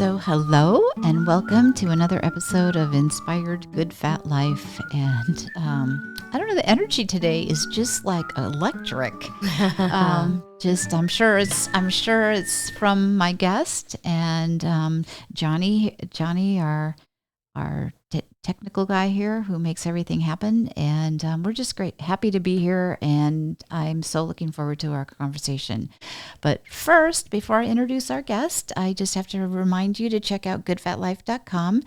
So, hello and welcome to another episode of Inspired Good Fat Life. And I don't know, the energy today is just like electric. I'm sure it's from my guest and Johnny, our technical guy here who makes everything happen. And we're just happy to be here. And I'm so looking forward to our conversation. But first, before I introduce our guest, I just have to remind you to check out goodfatlife.com.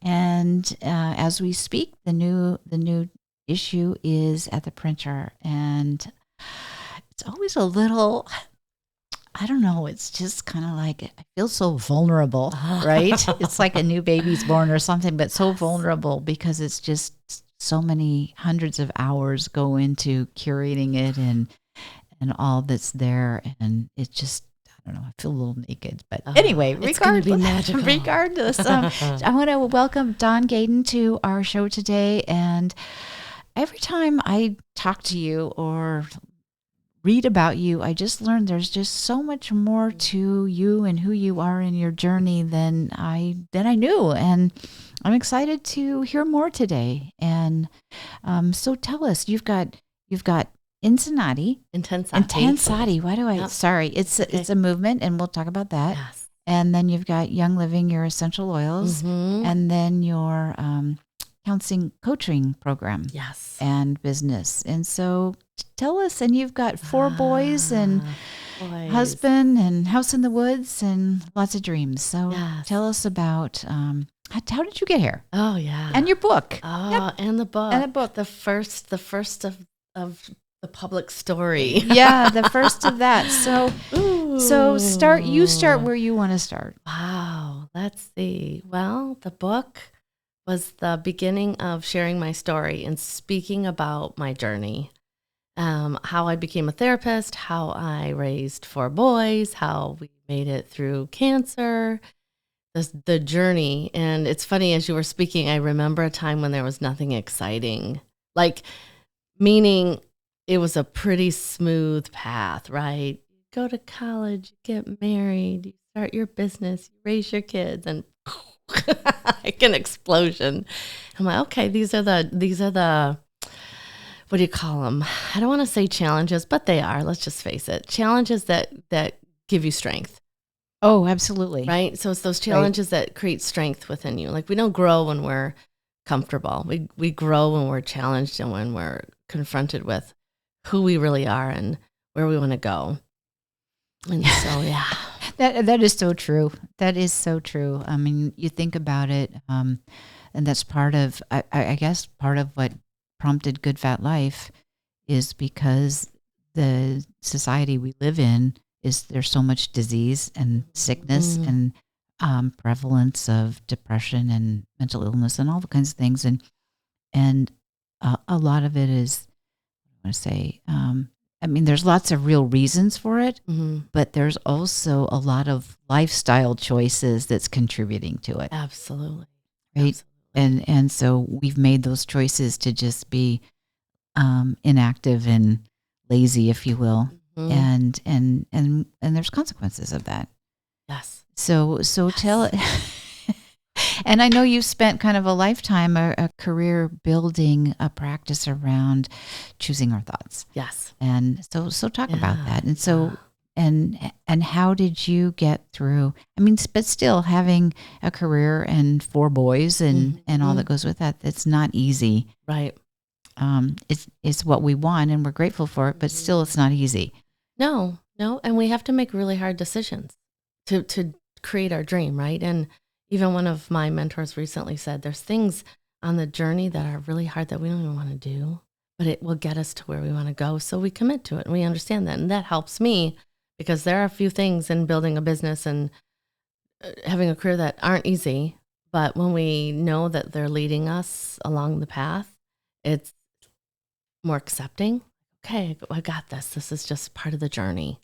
And as we speak, the new issue is at the printer. And it's always a little, I don't know, it's just kind of like, I feel so vulnerable, right? It's like a new baby's born or something, but so vulnerable because it's just so many hundreds of hours go into curating it and all that's there. And it just, I don't know, I feel a little naked. But anyway, regardless, I want to welcome Dawn Gaden to our show today. And every time I talk to you or read about you, I just learned there's just so much more to you and who you are in your journey than I knew, and I'm excited to hear more today. And so tell us, you've got intenSati. Why do I? Yep. Sorry, it's a movement, and we'll talk about that. Yes. And then you've got Young Living, your essential oils, and then your coaching program. Yes. And business. And so tell us, and you've got 4 boys and husband and house in the woods and lots of dreams. So tell us about how did you get here? Oh yeah. And your book. Oh, and the book. And the book. The first of the public story. Yeah, the first of that. So start where you want to start. Wow. Let's see. Well, the book was the beginning of sharing my story and speaking about my journey, how I became a therapist, how I raised 4 boys, how we made it through cancer, the journey. And it's funny, as you were speaking, I remember a time when there was nothing exciting, meaning it was a pretty smooth path, right? You go to college, you get married, you start your business, you raise your kids, and like an explosion. I'm like, okay, these are the what do you call them? I don't want to say challenges, but they are. Let's just face it, challenges that give you strength. Oh, absolutely. Right. So it's those challenges that create strength within you. Like, we don't grow when we're comfortable. We grow when we're challenged and when we're confronted with who we really are and where we want to go. And so, yeah. That is so true. That is so true. I mean, you think about it, and that's part of, I guess, part of what prompted Good Fat Life is because the society we live in there's so much disease and sickness and prevalence of depression and mental illness and all the kinds of things, and a lot of it is, I want to say, I mean, there's lots of real reasons for it, but there's also a lot of lifestyle choices that's contributing to it. Absolutely. Right. Absolutely. And so we've made those choices to just be inactive and lazy, if you will. And there's consequences of that. Yes. So tell it. And I know you've spent kind of a lifetime, a career building a practice around choosing our thoughts. Yes. And so talk about that. And so, and how did you get through, I mean, but still having a career and 4 boys and all that goes with that, that's not easy. Right. It's what we want and we're grateful for it, but still it's not easy. No. And we have to make really hard decisions to create our dream, right? And even one of my mentors recently said, there's things on the journey that are really hard that we don't even want to do, but it will get us to where we want to go. So we commit to it and we understand that. And that helps me because there are a few things in building a business and having a career that aren't easy. But when we know that they're leading us along the path, it's more accepting. Okay, I got this. This is just part of the journey.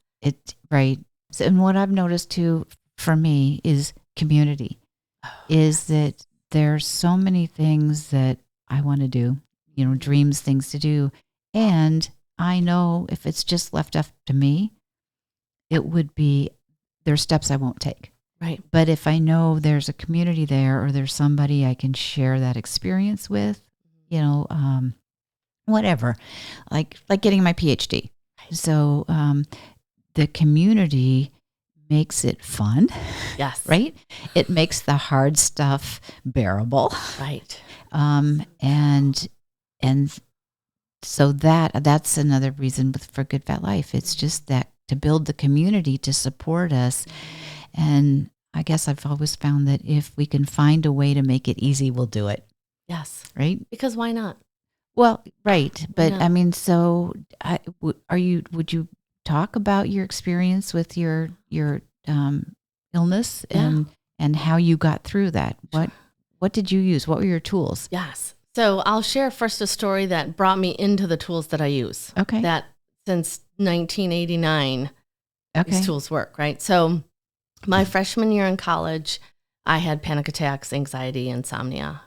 Right. So, and what I've noticed too, for me, is community. Is that there's so many things that I want to do, dreams, things to do. And I know if it's just left up to me, it would be, there's steps I won't take. Right. But if I know there's a community there or there's somebody I can share that experience with, whatever, like getting my PhD. So the community makes it fun. Yes. Right? It makes the hard stuff bearable. Right. And so that's another reason for Good Fat Life. It's just that to build the community to support us. And I guess I've always found that if we can find a way to make it easy, we'll do it. Yes. Right? Because why not? Well, right. But not? I mean, so would you talk about your experience with your illness and how you got through that? What did you use? What were your tools? Yes. So I'll share first a story that brought me into the tools that I use. Okay. That since 1989, Okay. these tools work, right? So my freshman year in college, I had panic attacks, anxiety, insomnia,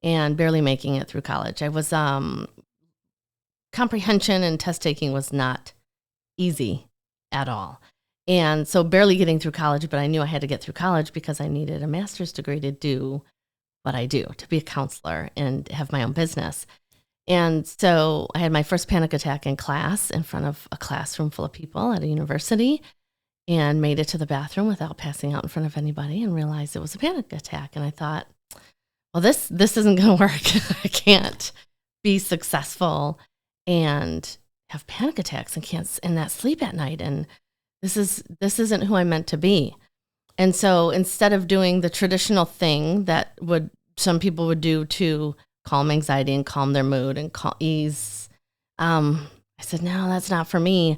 and barely making it through college. I was comprehension and test taking was not easy at all. And so barely getting through college, but I knew I had to get through college because I needed a master's degree to do what I do, to be a counselor and have my own business. And so I had my first panic attack in class in front of a classroom full of people at a university, and made it to the bathroom without passing out in front of anybody and realized it was a panic attack. And I thought, well, this isn't going to work. I can't be successful and have panic attacks and not sleep at night. And this isn't who I'm meant to be. And so instead of doing the traditional thing that some people would do to calm anxiety and calm their mood and ease, I said, no, that's not for me.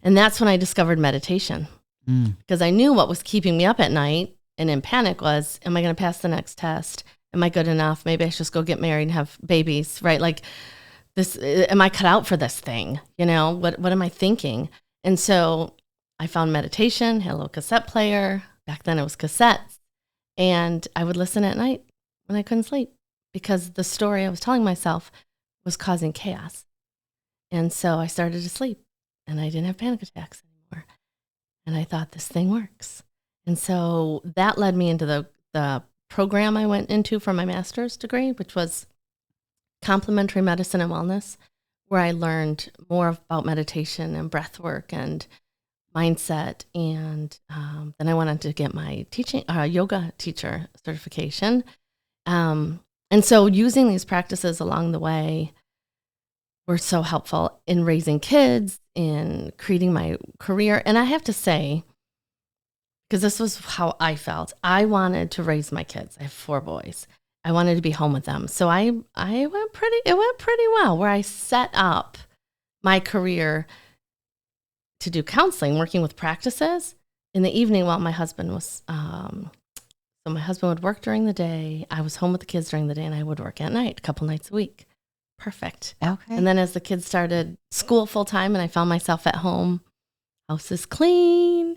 And that's when I discovered meditation, because I knew what was keeping me up at night and in panic was, am I going to pass the next test? Am I good enough? Maybe I should just go get married and have babies, right? Like this, am I cut out for this thing? What am I thinking? And so I found meditation, had a little cassette player. Back then it was cassettes. And I would listen at night when I couldn't sleep because the story I was telling myself was causing chaos. And so I started to sleep and I didn't have panic attacks anymore. And I thought, this thing works. And so that led me into the program I went into for my master's degree, which was complementary medicine and wellness, where I learned more about meditation and breath work and mindset. And then I went on to get my yoga teacher certification. And so using these practices along the way were so helpful in raising kids, in creating my career. And I have to say, because this was how I felt, I wanted to raise my kids. I have 4 boys. I wanted to be home with them. So it went pretty well, where I set up my career to do counseling, working with practices in the evening while my husband was, so my husband would work during the day. I was home with the kids during the day and I would work at night, a couple nights a week. Perfect. Okay. And then as the kids started school full time and I found myself at home, house is clean,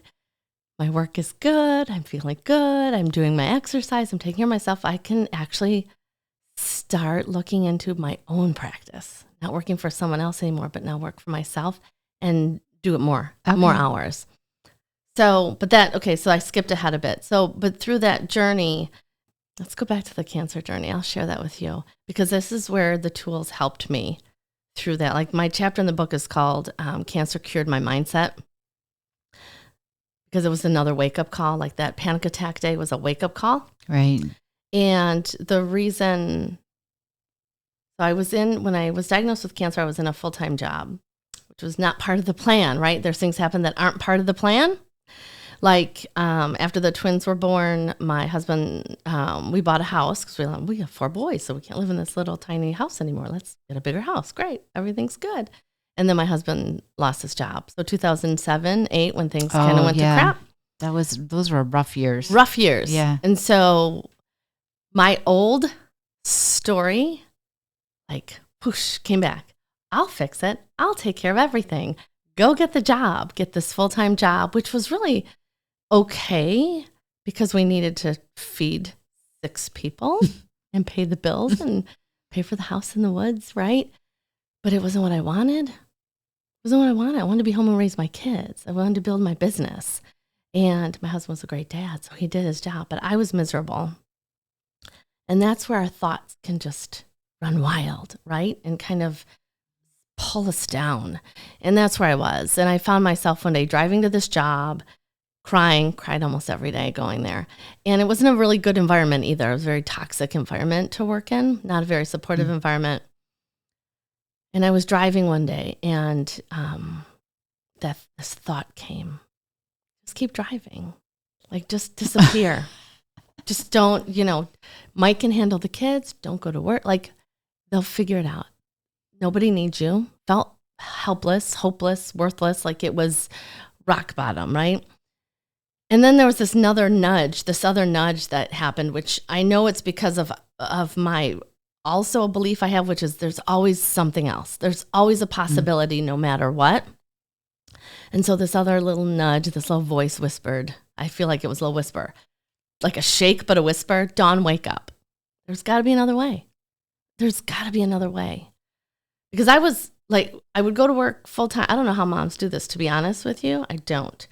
my work is good, I'm feeling good, I'm doing my exercise, I'm taking care of myself, I can actually start looking into my own practice, not working for someone else anymore, but now work for myself and do it more hours. So I skipped ahead a bit. But through that journey, let's go back to the cancer journey. I'll share that with you because this is where the tools helped me through that. Like my chapter in the book is called Cancer Cured My Mindset, because it was another wake-up call. Like that panic attack day was a wake-up call. Right. And the reason, when I was diagnosed with cancer, I was in a full-time job, which was not part of the plan, right? There's things happen that aren't part of the plan. Like after the twins were born, my husband, we bought a house because we have 4 boys, so we can't live in this little tiny house anymore. Let's get a bigger house. Great. Everything's good. And then my husband lost his job. So 2007, 2008, when things kind of went to crap. Those were rough years. Rough years. Yeah. And so my old story, whoosh, came back. I'll fix it. I'll take care of everything. Go get the job, get this full-time job, which was really okay because we needed to feed 6 people and pay the bills and pay for the house in the woods, right? But it wasn't what I wanted. It wasn't what I wanted. I wanted to be home and raise my kids. I wanted to build my business. And my husband was a great dad, so he did his job, but I was miserable. And that's where our thoughts can just run wild, right? And kind of pull us down. And that's where I was. And I found myself one day driving to this job, cried almost every day going there. And it wasn't a really good environment either. It was a very toxic environment to work in, not a very supportive environment. And I was driving one day, and this thought came, just keep driving. Like, just disappear. Just don't, Mike can handle the kids. Don't go to work. Like, they'll figure it out. Nobody needs you. Felt helpless, hopeless, worthless, like it was rock bottom, right? And then there was this other nudge that happened, which I know it's because of my, also a belief I have, which is there's always something else. There's always a possibility no matter what. And so this other little nudge, this little voice whispered, I feel like it was a little whisper, like a shake, but a whisper, Dawn, wake up. There's got to be another way. There's got to be another way. Because I was like, I would go to work full time. I don't know how moms do this, to be honest with you. I don't.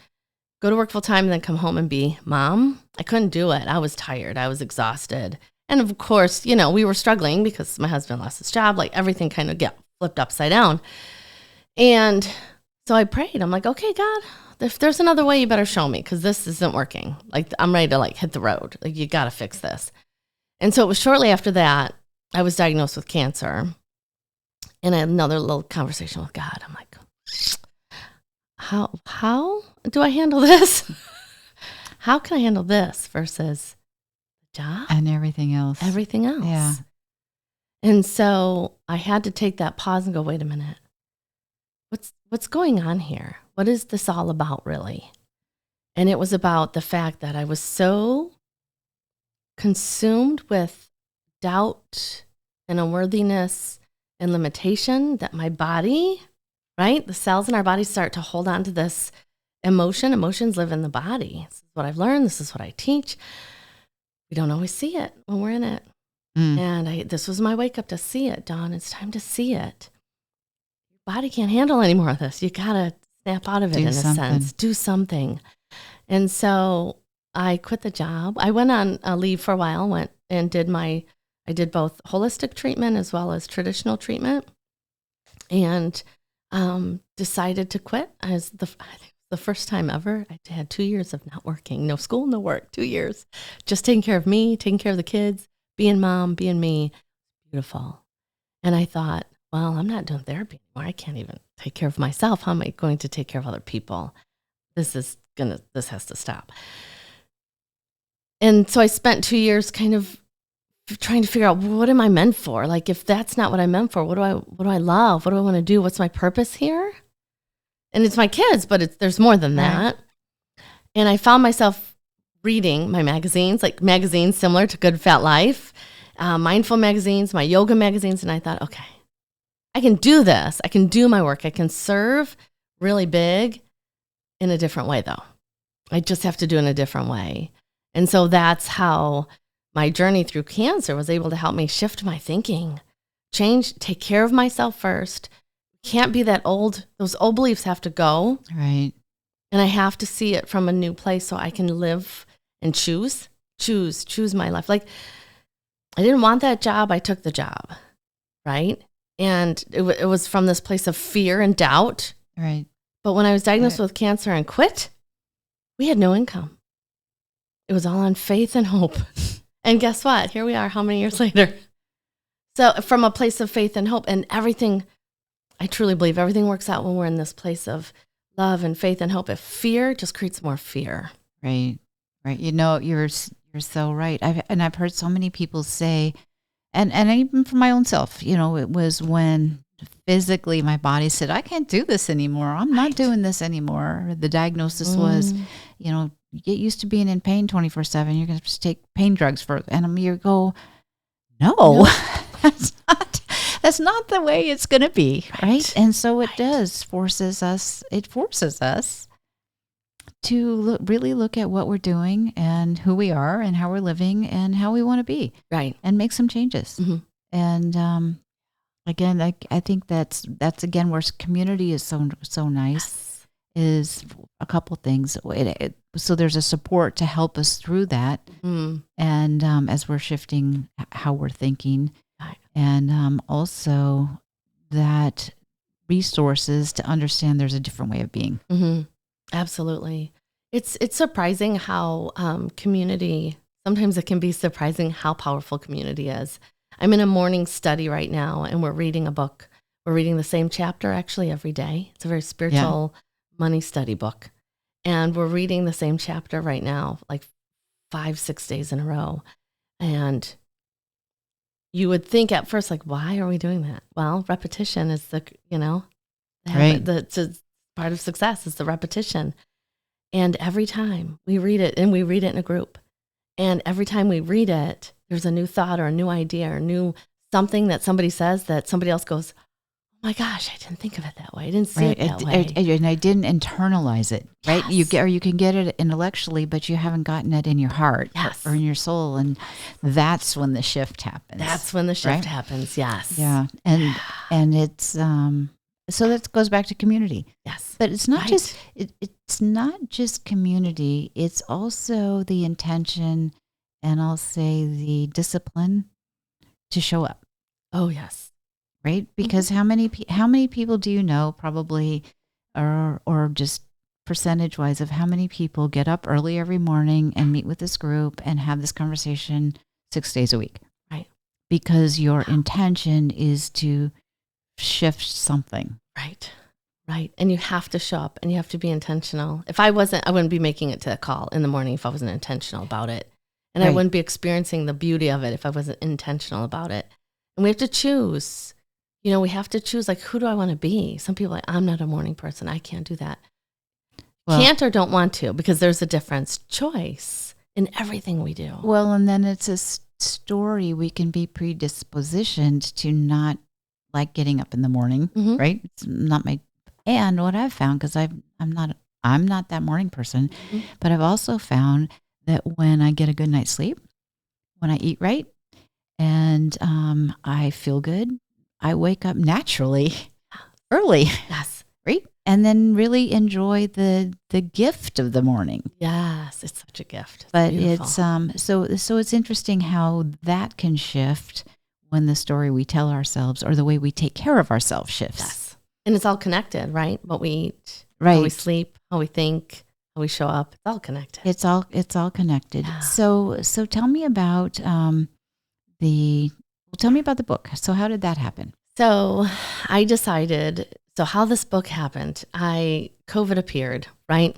Go to work full time and then come home and be mom. I couldn't do it. I was tired. I was exhausted. And of course, we were struggling because my husband lost his job. Like, everything kind of got flipped upside down. And so I prayed. I'm like, okay, God, if there's another way, you better show me, because this isn't working. Like, I'm ready to hit the road. Like, you got to fix this. And so it was shortly after that, I was diagnosed with cancer. And I had another little conversation with God. I'm like, how do I handle this? How can I handle this versus the job? And everything else. Yeah. And so I had to take that pause and go, wait a minute. What's going on here? What is this all about, really? And it was about the fact that I was so consumed with doubt and unworthiness and limitation that my body, right? The cells in our body start to hold on to this emotion. Emotions live in the body. This is what I've learned. This is what I teach. We don't always see it when we're in it. And this was my wake up to see it, Dawn. It's time to see it. Your body can't handle any more of this. You got to snap out of it in a sense. Do something. And so I quit the job. I went on a leave for a while, went and I did both holistic treatment as well as traditional treatment, and decided to quit. As the first time ever, I had 2 years of not working, no school, no work, 2 years, just taking care of me, taking care of the kids, being mom, being me. Beautiful. And I thought, well, I'm not doing therapy anymore. I can't even take care of myself. How am I going to take care of other people? This has to stop. And so I spent 2 years kind of trying to figure out, what am I meant for? Like, if that's not what I'm meant for, what do I love? What do I want to do? What's my purpose here? And it's my kids, but there's more than that. Right. And I found myself reading my magazines, like magazines similar to Good Fat Life, mindful magazines, my yoga magazines. And I thought, okay, I can do this. I can do my work. I can serve really big in a different way, though. I just have to do it in a different way. And so that's how my journey through cancer was able to help me shift my thinking, take care of myself first. Can't be those old beliefs have to go. Right. And I have to see it from a new place so I can live and choose my life. Like, I didn't want that job. I took the job. Right. And it was from this place of fear and doubt. Right. But when I was diagnosed with cancer and quit, we had no income. It was all on faith and hope. And guess what? Here we are, how many years later? So from a place of faith and hope, and everything, I truly believe everything works out when we're in this place of love and faith and hope. If fear just creates more fear. Right. Right. You're so right. I've heard so many people say, and even for my own self, it was when physically my body said, I can't do this anymore. I'm not doing this anymore. The diagnosis was, get used to being in pain 24/7. You're going to just take pain drugs and you go, no. That's not the way it's going to be, right? And so it forces us to really look at what we're doing and who we are and how we're living and how we want to be. Right. And make some changes. Mm-hmm. And again, I think that's again where community is so nice. Yes. is a couple things. So there's a support to help us through that. Mm. And as we're shifting how we're thinking, Right. and also that resources to understand there's a different way of being. Mm-hmm. Absolutely. It's surprising how community, sometimes it can be surprising how powerful community is. I'm in a morning study right now, and we're reading a book. We're reading the same chapter actually every day. It's a very spiritual money study book. And we're reading the same chapter right now, like 5-6 days in a row. And you would think at first, like, why are we doing that? Well, repetition is Right. the part of success is the repetition. And every time we read it, and we read it in a group, and every time we read it, there's a new thought or a new idea or new something that somebody says that somebody else goes, oh my gosh, I didn't think of it that way. I didn't see it that way. And I didn't internalize it, right? Yes. You can get it intellectually, but you haven't gotten it in your heart or in your soul. And that's when the shift happens. That's when the shift happens. Yes. Yeah. And it's, so that goes back to community. Yes. But it's not it's not just community. It's also the intention, and I'll say the discipline to show up. Oh, yes. Right? Because how many people do you know, probably, or just percentage wise, of how many people get up early every morning and meet with this group and have this conversation 6 days a week? Right. Because your intention is to shift something. Right. Right. And you have to show up, and you have to be intentional. If I wouldn't be making it to a call in the morning if I wasn't intentional about it. And I wouldn't be experiencing the beauty of it if I wasn't intentional about it. And we have to choose. We have to choose, like, who do I want to be? Some people are like, I'm not a morning person. I can't do that. Well, can't or don't want to, because there's a difference. Choice in everything we do. Well, and then it's a story. We can be predispositioned to not like getting up in the morning, right? It's not and what I've found, because I'm not that morning person, but I've also found that when I get a good night's sleep, when I eat right, and I feel good, I wake up naturally early. Yes. Right? And then really enjoy the gift of the morning. Yes, it's such a gift. But it's so it's interesting how that can shift when the story we tell ourselves or the way we take care of ourselves shifts. Yes. And it's all connected, right? What we eat, right, how we sleep, how we think, how we show up. It's all connected. It's all connected. Yeah. So tell me about tell me about the book. So how did that happen? So I decided, how this book happened, COVID appeared, right?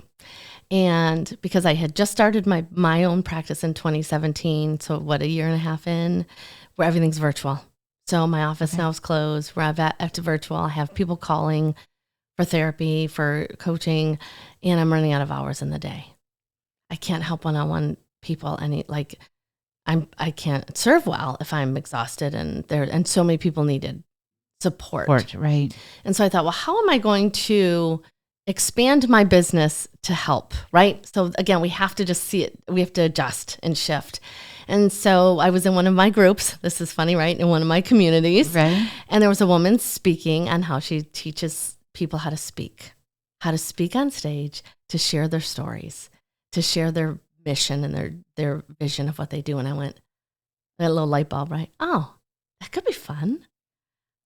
And because I had just started my own practice in 2017, so a year and a half in, where everything's virtual. So my office now is closed. We're back to virtual. I have people calling for therapy, for coaching, and I'm running out of hours in the day. I can't help one-on-one people I can't serve well if I'm exhausted, and so many people needed support. Right. And so I thought, well, how am I going to expand my business to help, right? So again, we have to just see it. We have to adjust and shift. And so I was in one of my groups. This is funny, right? In one of my communities. Right. And there was a woman speaking on how she teaches people how to speak on stage, to share their stories, to share their mission and their vision of what they do. And I went, a little light bulb, right? Oh, that could be fun.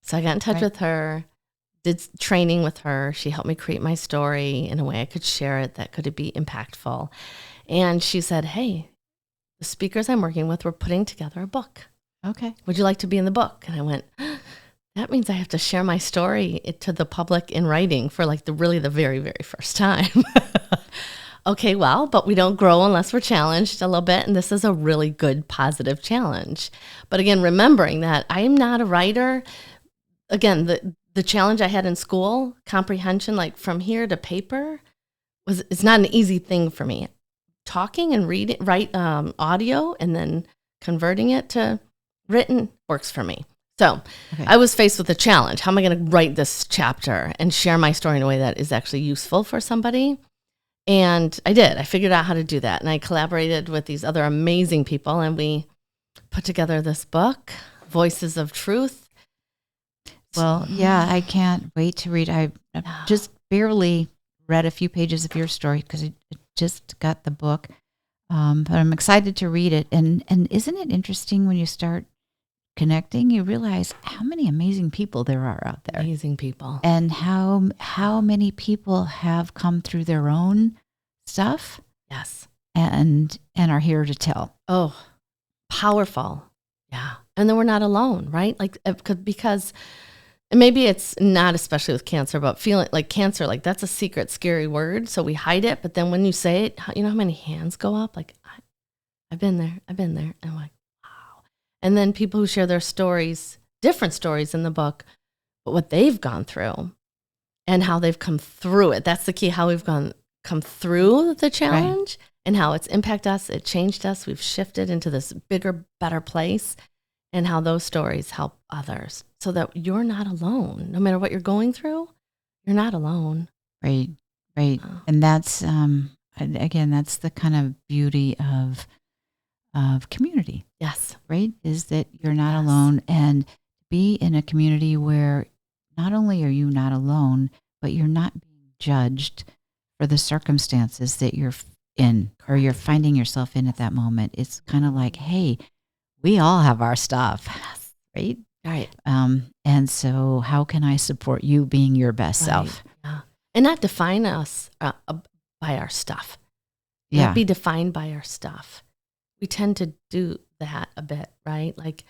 So I got in touch with her, did training with her. She helped me create my story in a way I could share it that could be impactful. And she said, hey, the speakers I'm working with, we're putting together a book. Okay. Would you like to be in the book? And I went, that means I have to share my story to the public in writing for the very, very first time. Okay, well, but we don't grow unless we're challenged a little bit. And this is a really good, positive challenge. But again, remembering that I am not a writer. Again, the challenge I had in school, comprehension, from here to paper, it's not an easy thing for me. Talking and write audio and then converting it to written works for me. So I was faced with a challenge. How am I going to write this chapter and share my story in a way that is actually useful for somebody? And I did. I figured out how to do that. And I collaborated with these other amazing people, and we put together this book, Voices of Truth. Well, yeah, I can't wait to read. I just barely read a few pages of your story because I just got the book. But I'm excited to read it. And isn't it interesting when you start connecting, you realize how many amazing people there are out there. Amazing people. And how many people have come through their own stuff. Yes. And are here to tell. Oh, powerful. Yeah. And then we're not alone, right? Like, because maybe it's not especially with cancer, but feeling like cancer, like that's a secret, scary word. So we hide it. But then when you say it, you know how many hands go up? Like, I've been there. And I'm like, wow. And then people who share their stories, different stories in the book, but what they've gone through and how they've come through it. That's the key, how we've come through the challenge. Right. And how it's impacted us, it changed us. We've shifted into this bigger, better place, and how those stories help others so that you're not alone. No matter what you're going through, you're not alone. Right. And that's, again, that's the kind of beauty of community. Yes. Right? Is that you're not alone, and be in a community where not only are you not alone, but you're not being judged for the circumstances that you're in or you're finding yourself in at that moment. It's kind of like, hey, we all have our stuff. Yes. Right? Right. And so how can I support you being your best self? Yeah. And not define us by our stuff. Yeah. Not be defined by our stuff. We tend to do that a bit, right? Like,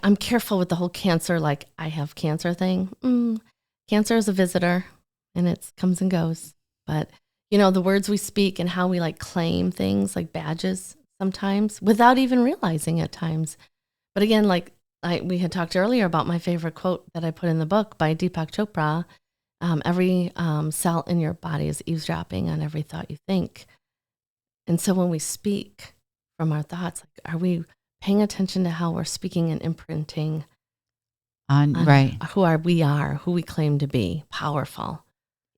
I'm careful with the whole cancer, like I have cancer thing. Cancer is a visitor and it comes and goes. But you know, the words we speak and how we like claim things like badges sometimes without even realizing at times. But again, like we had talked earlier about my favorite quote that I put in the book by Deepak Chopra. Every cell in your body is eavesdropping on every thought you think. And so when we speak from our thoughts, like, are we paying attention to how we're speaking and imprinting on right. who we claim to be? Powerful.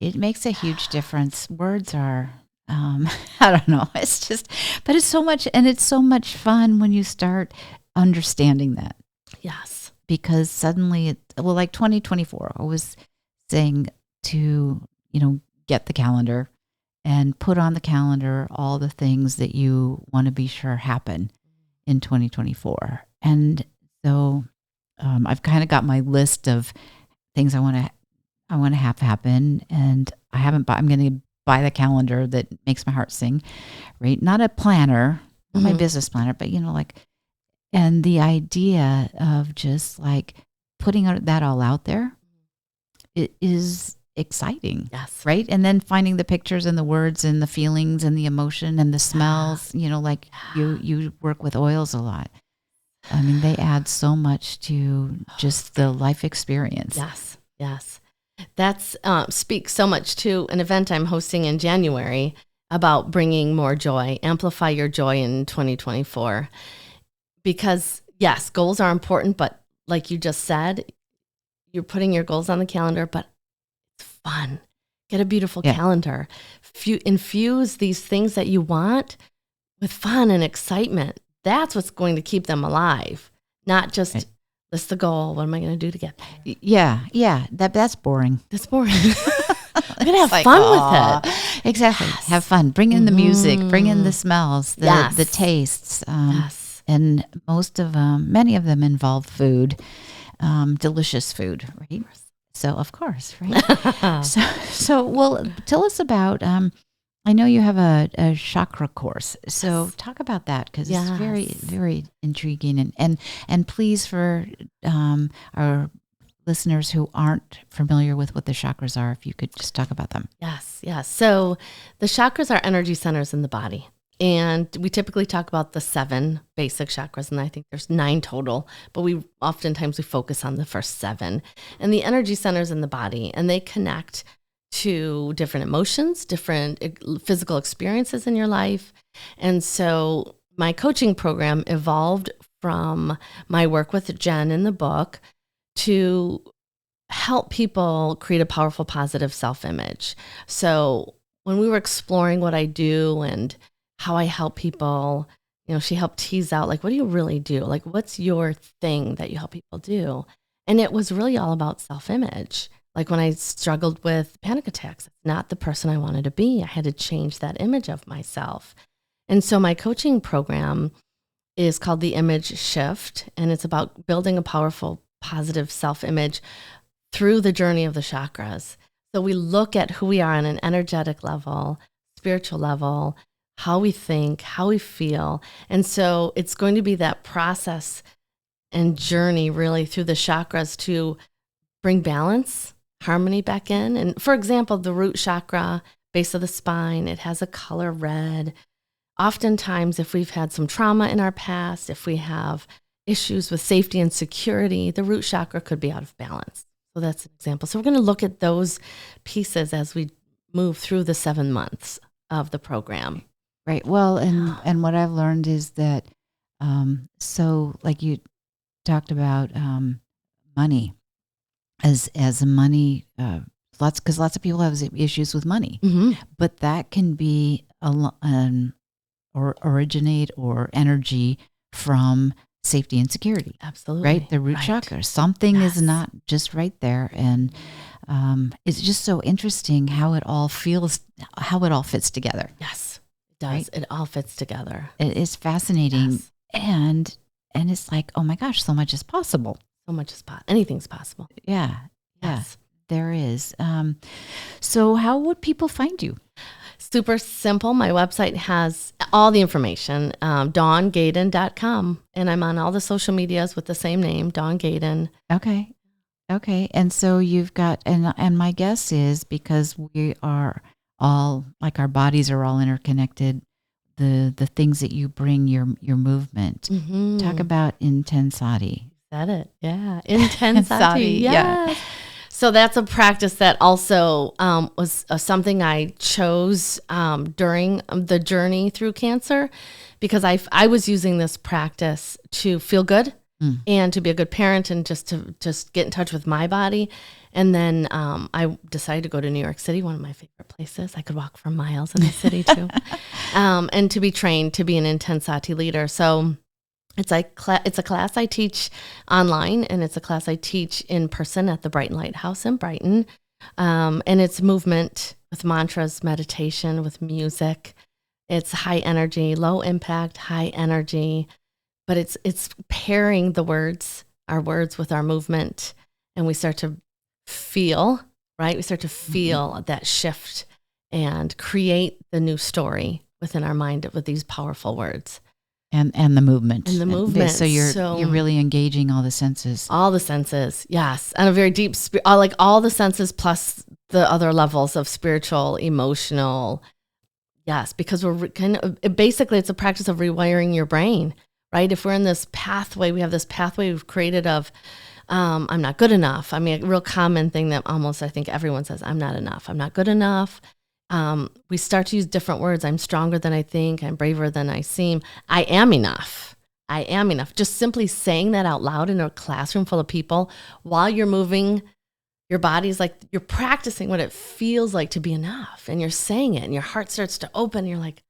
It makes a huge difference. Words are, I don't know. It's just, but it's so much, and it's so much fun when you start understanding that. Yes. Because suddenly, like 2024, I was saying to, get the calendar and put on the calendar all the things that you want to be sure happen in 2024. And so I've kind of got my list of things I want to have happen, and I haven't bought. I'm going to buy the calendar that makes my heart sing, right? Not a planner, not my business planner, but and the idea of just like putting that all out there, it is exciting. Yes. Right. And then finding the pictures and the words and the feelings and the emotion and the smells, you work with oils a lot. I mean, they add so much to just the life experience. Yes. Yes. That's speaks so much to an event I'm hosting in January about bringing more joy, amplify your joy in 2024. Because yes, goals are important, but like you just said, you're putting your goals on the calendar, but it's fun. Get a beautiful calendar. Infuse these things that you want with fun and excitement. That's what's going to keep them alive, not just list the goal. What am I going to do to get there? Yeah. That's boring. That's boring. I'm going to have fun with it. Exactly. Yes. Have fun. Bring in the music. Bring in the smells, the tastes. And many of them involve food, delicious food, right? So, of course, right? Well, tell us about, I know you have a chakra course. So talk about that, because it's very, very intriguing. And please, for our listeners who aren't familiar with what the chakras are, if you could just talk about them. Yes. So the chakras are energy centers in the body. And we typically talk about the 7 basic chakras, and I think there's 9 total, but oftentimes we focus on the first 7. And the energy centers in the body, and they connect to different emotions, different physical experiences in your life. And so my coaching program evolved from my work with Jen in the book to help people create a powerful, positive self-image. So when we were exploring what I do and how I help people, she helped tease out, like, what do you really do? Like, what's your thing that you help people do? And it was really all about self-image. Like when I struggled with panic attacks, it's not the person I wanted to be. I had to change that image of myself. And so my coaching program is called the Image Shift, and it's about building a powerful, positive self-image through the journey of the chakras. So we look at who we are on an energetic level, spiritual level, how we think, how we feel. And so it's going to be that process and journey really through the chakras to bring balance, harmony back in. And for example, the root chakra, base of the spine, it has a color red. Oftentimes, if we've had some trauma in our past, if we have issues with safety and security, the root chakra could be out of balance. So that's an example. So we're going to look at those pieces as we move through the 7 months of the program. Right. Well, and what I've learned is that, so like you talked about money as a money, because lots of people have issues with money, but that can be or originate or energy from safety and security. Absolutely. Right? The root chakra. Something is not just right there. And it's just so interesting how it all feels, how it all fits together. Yes, it does. Right? It all fits together. It is fascinating. Yes. And it's like, oh my gosh, so much is possible. So much is possible. Anything's possible. Yeah. Yes. There is. So how would people find you? Super simple. My website has all the information, dawngaden.com. And I'm on all the social medias with the same name, Dawn Gaden. Okay. And so you've got, and my guess is because we are all, like our bodies are all interconnected, the things that you bring, your movement. Talk about intenSati. Said it. Yeah. intenSati. Yes. Yeah. So that's a practice that also was something I chose during the journey through cancer, because I was using this practice to feel good and to be a good parent and just to get in touch with my body. And then I decided to go to New York City, one of my favorite places. I could walk for miles in the city too, and to be trained to be an intenSati leader. So it's a class I teach online, and it's a class I teach in person at the Brighton Lighthouse in Brighton. And it's movement with mantras, meditation, with music. It's high energy, low impact, high energy, but it's pairing our words with our movement, and we start to feel, right? We start to feel that shift and create the new story within our mind with these powerful words. And the movement. And the movement. So you're really engaging all the senses. All the senses, yes. And a very deep, like all the senses plus the other levels of spiritual, emotional. Yes, because we're basically it's a practice of rewiring your brain, right? If we're in this pathway, we have this pathway we've created of, I'm not good enough. I mean, a real common thing that almost I think everyone says, I'm not enough. I'm not good enough. We start to use different words. I'm stronger than I think. I'm braver than I seem. I am enough. I am enough. Just simply saying that out loud in a classroom full of people while you're moving your body is like you're practicing what it feels like to be enough. And you're saying it and your heart starts to open. You're like,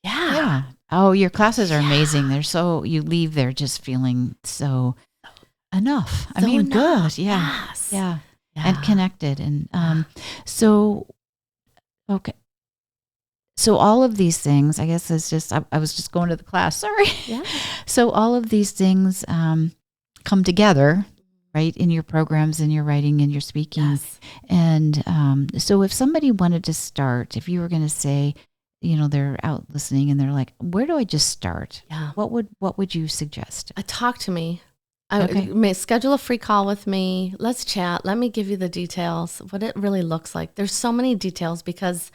yeah. Oh, your classes are amazing. You leave there just feeling so enough. I mean, enough. Good. Yeah. Yes. Yeah. And connected. And okay. So all of these things, I guess it's just, I was just going to the class, sorry. Yeah. So all of these things come together, right, in your programs, in your writing, in your speaking. Yes. And so if somebody wanted to start, if you were going to say, they're out listening and they're like, where do I just start? Yeah. What would you suggest? Talk to me. Okay. Schedule a free call with me. Let's chat. Let me give you the details, what it really looks like. There's so many details because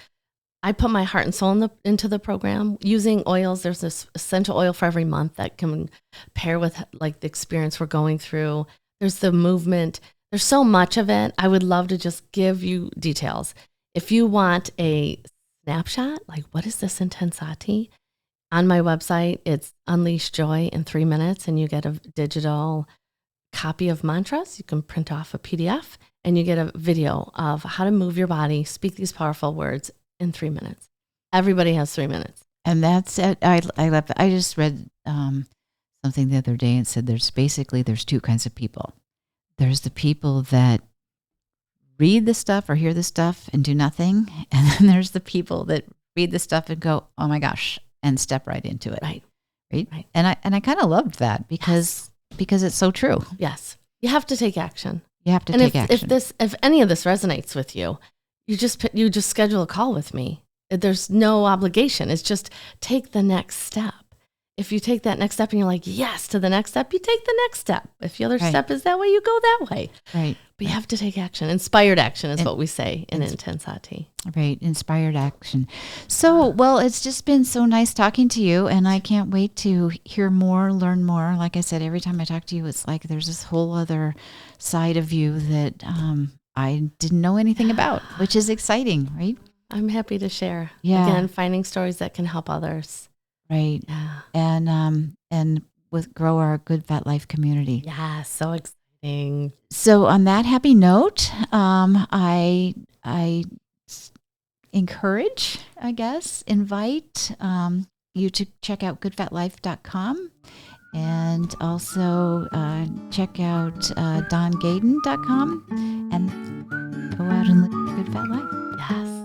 I put my heart and soul into the program using oils. There's this essential oil for every month that can pair with like the experience we're going through. There's the movement. There's so much of it. I would love to just give you details. If you want a snapshot, like what is this intenSati? On my website, it's Unleash Joy in 3 minutes, and you get a digital copy of mantras. You can print off a PDF, and you get a video of how to move your body, speak these powerful words in 3 minutes. Everybody has 3 minutes. And that's it. I love it. I just read something the other day and said there's two kinds of people. There's the people that read the stuff or hear the stuff and do nothing. And then there's the people that read the stuff and go, oh my gosh, and step right into it. Right. Right. And I kind of loved that because it's so true. Yes. You have to take action. You have to take action. If any of this resonates with you, you just schedule a call with me. There's no obligation. It's just take the next step. If you take that next step and you're like, yes, to the next step, you take the next step. If the other step is that way, you go that way. Right. But you have to take action. Inspired action is what we say in intenSati. Right. Inspired action. So, well, it's just been so nice talking to you, and I can't wait to hear more, learn more. Like I said, every time I talk to you, it's like there's this whole other side of you that I didn't know anything about, which is exciting, right? I'm happy to share. Yeah. Again, finding stories that can help others. Right. Yeah. And grow our Good Fat Life community. Yeah, so exciting. So on that happy note, I encourage, I guess, invite you to check out goodfatlife.com and also check out dawngaden.com and go out and live a good fat life. Yes.